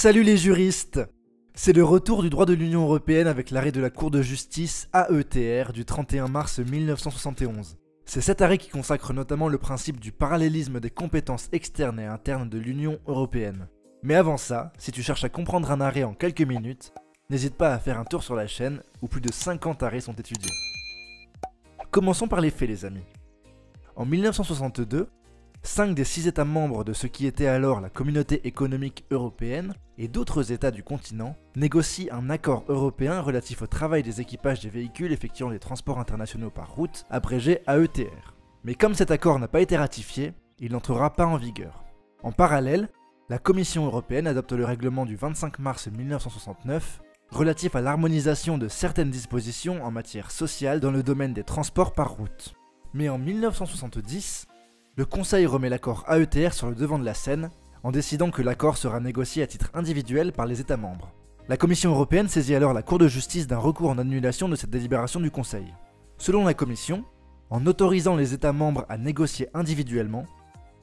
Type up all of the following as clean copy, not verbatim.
Salut les juristes! C'est le retour du droit de l'Union Européenne avec l'arrêt de la Cour de justice AETR du 31 mars 1971. C'est cet arrêt qui consacre notamment le principe du parallélisme des compétences externes et internes de l'Union Européenne. Mais avant ça, si tu cherches à comprendre un arrêt en quelques minutes, n'hésite pas à faire un tour sur la chaîne où plus de 50 arrêts sont étudiés. Commençons par les faits les amis. En 1962, 5 des 6 États membres de ce qui était alors la Communauté économique européenne et d'autres États du continent négocient un accord européen relatif au travail des équipages des véhicules effectuant des transports internationaux par route, abrégé AETR. Mais comme cet accord n'a pas été ratifié, il n'entrera pas en vigueur. En parallèle, la Commission européenne adopte le règlement du 25 mars 1969 relatif à l'harmonisation de certaines dispositions en matière sociale dans le domaine des transports par route. Mais en 1970, le Conseil remet l'accord AETR sur le devant de la scène en décidant que l'accord sera négocié à titre individuel par les États membres. La Commission européenne saisit alors la Cour de justice d'un recours en annulation de cette délibération du Conseil. Selon la Commission, en autorisant les États membres à négocier individuellement,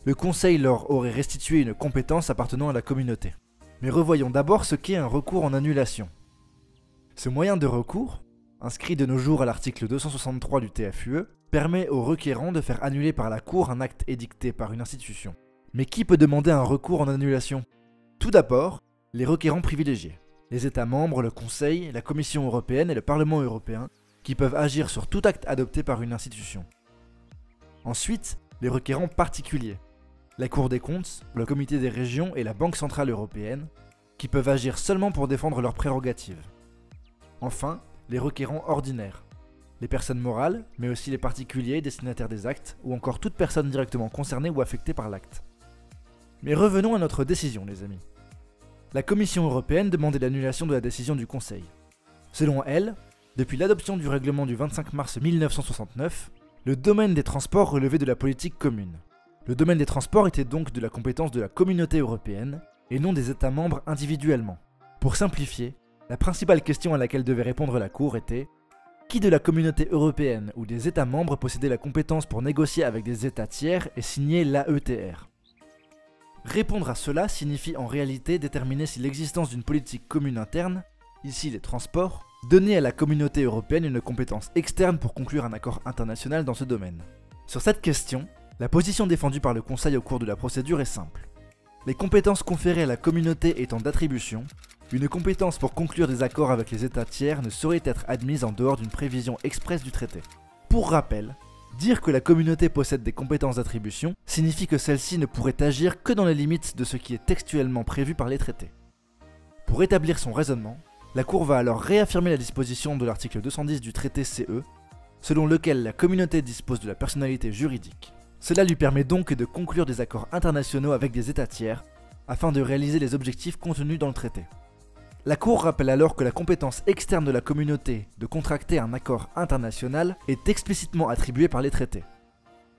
le Conseil leur aurait restitué une compétence appartenant à la communauté. Mais revoyons d'abord ce qu'est un recours en annulation. Ce moyen de recours, inscrit de nos jours à l'article 263 du TFUE, permet aux requérants de faire annuler par la Cour un acte édicté par une institution. Mais qui peut demander un recours en annulation? Tout d'abord, les requérants privilégiés. Les États membres, le Conseil, la Commission européenne et le Parlement européen, qui peuvent agir sur tout acte adopté par une institution. Ensuite, les requérants particuliers. La Cour des comptes, le Comité des régions et la Banque centrale européenne, qui peuvent agir seulement pour défendre leurs prérogatives. Enfin, les requérants ordinaires. Les personnes morales, mais aussi les particuliers destinataires des actes, ou encore toute personne directement concernée ou affectée par l'acte. Mais revenons à notre décision, les amis. La Commission européenne demandait l'annulation de la décision du Conseil. Selon elle, depuis l'adoption du règlement du 25 mars 1969, le domaine des transports relevait de la politique commune. Le domaine des transports était donc de la compétence de la Communauté européenne, et non des États membres individuellement. Pour simplifier, la principale question à laquelle devait répondre la Cour était: qui de la Communauté européenne ou des États membres possédait la compétence pour négocier avec des États tiers et signer l'AETR? Répondre à cela signifie en réalité déterminer si l'existence d'une politique commune interne, ici les transports, donnait à la Communauté européenne une compétence externe pour conclure un accord international dans ce domaine. Sur cette question, la position défendue par le Conseil au cours de la procédure est simple. Les compétences conférées à la communauté étant d'attribution, une compétence pour conclure des accords avec les États tiers ne saurait être admise en dehors d'une prévision expresse du traité. Pour rappel, dire que la communauté possède des compétences d'attribution signifie que celle-ci ne pourrait agir que dans les limites de ce qui est textuellement prévu par les traités. Pour établir son raisonnement, la Cour va alors réaffirmer la disposition de l'article 210 du traité CE, selon lequel la communauté dispose de la personnalité juridique. Cela lui permet donc de conclure des accords internationaux avec des États tiers, afin de réaliser les objectifs contenus dans le traité. La Cour rappelle alors que la compétence externe de la communauté de contracter un accord international est explicitement attribuée par les traités.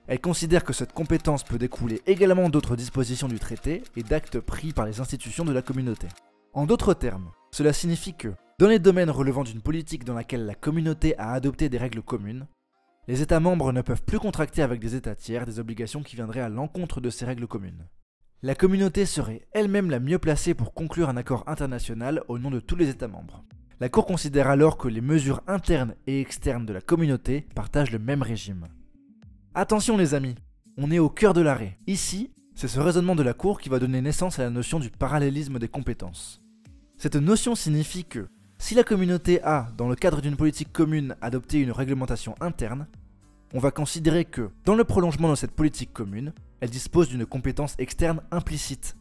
Elle considère que cette compétence peut découler également d'autres dispositions du traité et d'actes pris par les institutions de la communauté. En d'autres termes, cela signifie que, dans les domaines relevant d'une politique dans laquelle la communauté a adopté des règles communes, les États membres ne peuvent plus contracter avec des États tiers des obligations qui viendraient à l'encontre de ces règles communes. La communauté serait elle-même la mieux placée pour conclure un accord international au nom de tous les États membres. La Cour considère alors que les mesures internes et externes de la communauté partagent le même régime. Attention les amis, on est au cœur de l'arrêt. Ici, c'est ce raisonnement de la Cour qui va donner naissance à la notion du parallélisme des compétences. Cette notion signifie que, si la communauté a, dans le cadre d'une politique commune, adopté une réglementation interne, on va considérer que, dans le prolongement de cette politique commune, elle dispose d'une compétence externe implicite.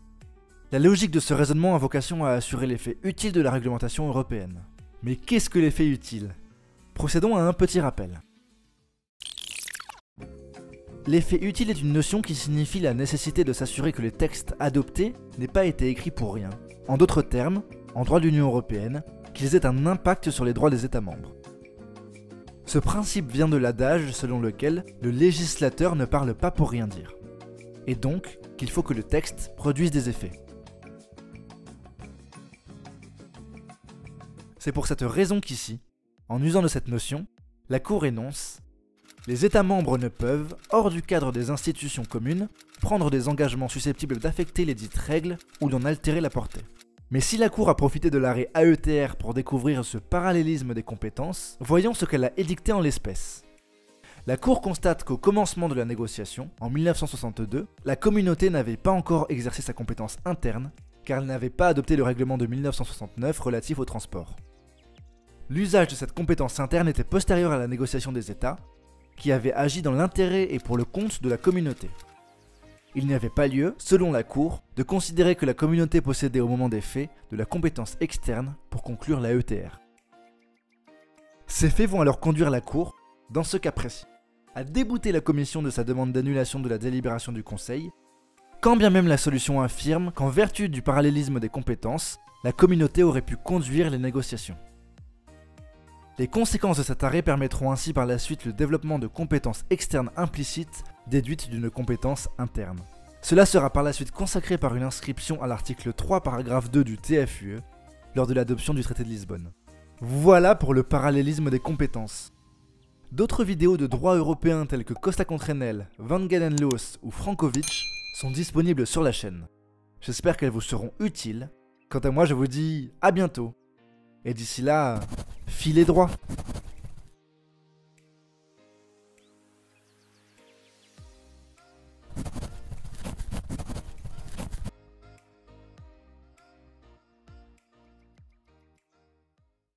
La logique de ce raisonnement a vocation à assurer l'effet utile de la réglementation européenne. Mais qu'est-ce que l'effet utile? Procédons à un petit rappel. L'effet utile est une notion qui signifie la nécessité de s'assurer que les textes adoptés n'aient pas été écrits pour rien. En d'autres termes, en droit de l'Union européenne, qu'ils aient un impact sur les droits des États membres. Ce principe vient de l'adage selon lequel le législateur ne parle pas pour rien dire, et donc qu'il faut que le texte produise des effets. C'est pour cette raison qu'ici, en usant de cette notion, la Cour énonce: les États membres ne peuvent, hors du cadre des institutions communes, prendre des engagements susceptibles d'affecter les dites règles ou d'en altérer la portée. Mais si la Cour a profité de l'arrêt AETR pour découvrir ce parallélisme des compétences, voyons ce qu'elle a édicté en l'espèce. La Cour constate qu'au commencement de la négociation, en 1962, la communauté n'avait pas encore exercé sa compétence interne, car elle n'avait pas adopté le règlement de 1969 relatif au transport. L'usage de cette compétence interne était postérieur à la négociation des États, qui avaient agi dans l'intérêt et pour le compte de la communauté. Il n'y avait pas lieu, selon la Cour, de considérer que la communauté possédait au moment des faits de la compétence externe pour conclure la ETR. Ces faits vont alors conduire la Cour, dans ce cas précis, à débouter la Commission de sa demande d'annulation de la délibération du Conseil, quand bien même la solution affirme qu'en vertu du parallélisme des compétences, la communauté aurait pu conduire les négociations. Les conséquences de cet arrêt permettront ainsi par la suite le développement de compétences externes implicites déduites d'une compétence interne. Cela sera par la suite consacré par une inscription à l'article 3 paragraphe 2 du TFUE lors de l'adoption du traité de Lisbonne. Voilà pour le parallélisme des compétences. D'autres vidéos de droit européen telles que Costa contre Enel, Van Galen-Loos ou Frankovic sont disponibles sur la chaîne. J'espère qu'elles vous seront utiles. Quant à moi, je vous dis à bientôt. Et d'ici là, filez droit.